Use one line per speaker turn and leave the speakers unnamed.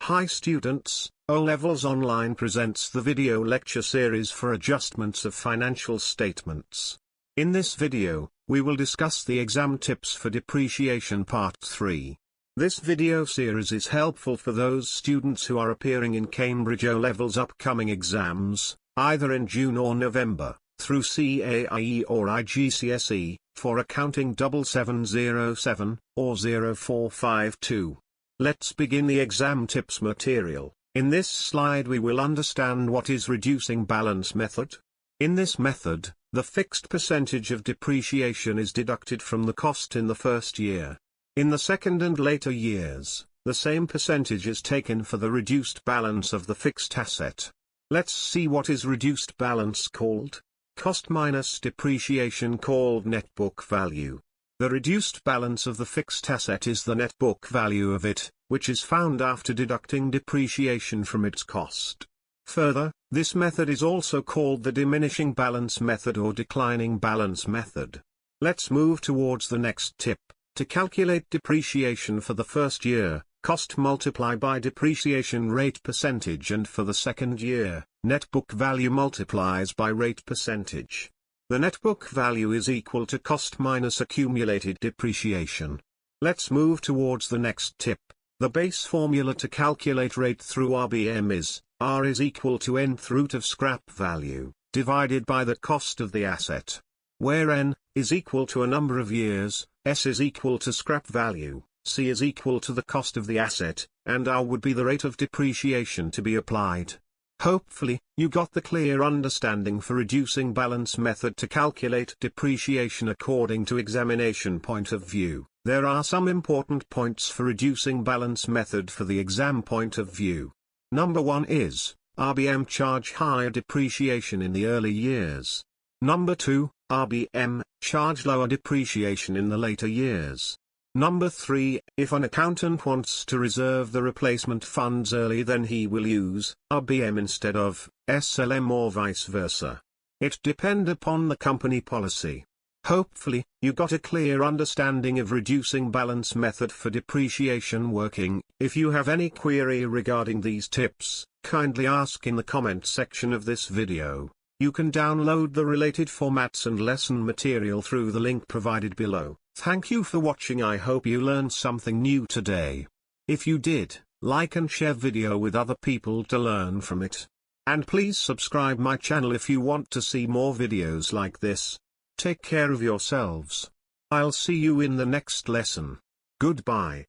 Hi students, Olevels Online presents the video lecture series for adjustments of financial statements. In this video, we will discuss the exam tips for depreciation part 3. This video series is helpful for those students who are appearing in Cambridge O-Levels upcoming exams, either in June or November, through CAIE or IGCSE, for accounting 7707 or 0452. Let's begin the exam tips material. In this slide we will understand what is reducing balance method. In this method, the fixed percentage of depreciation is deducted from the cost in the first year. In the second and later years, the same percentage is taken for the reduced balance of the fixed asset. Let's see what is reduced balance called. Cost minus depreciation called net book value. The reduced balance of the fixed asset is the net book value of it, which is found after deducting depreciation from its cost. Further, this method is also called the diminishing balance method or declining balance method. Let's move towards the next tip. To calculate depreciation for the first year, cost multiply by depreciation rate percentage, and for the second year, net book value multiplies by rate percentage. The net book value is equal to cost minus accumulated depreciation. Let's move towards the next tip. The base formula to calculate rate through RBM is, R is equal to nth root of scrap value, divided by the cost of the asset. Where N is equal to a number of years, S is equal to scrap value, C is equal to the cost of the asset, and R would be the rate of depreciation to be applied. Hopefully, you got the clear understanding for reducing balance method to calculate depreciation according to examination point of view. There are some important points for reducing balance method for the exam point of view. Number 1 is, RBM charge higher depreciation in the early years. Number 2, RBM charge lower depreciation in the later years. Number 3, if an accountant wants to reserve the replacement funds early, then he will use RBM instead of SLM or vice versa. It depends upon the company policy. Hopefully, you got a clear understanding of reducing balance method for depreciation working. If you have any query regarding these tips, kindly ask in the comment section of this video. You can download the related formats and lesson material through the link provided below. Thank you for watching. I hope you learned something new today. If you did, like and share video with other people to learn from it. And please subscribe my channel if you want to see more videos like this. Take care of yourselves. I'll see you in the next lesson. Goodbye.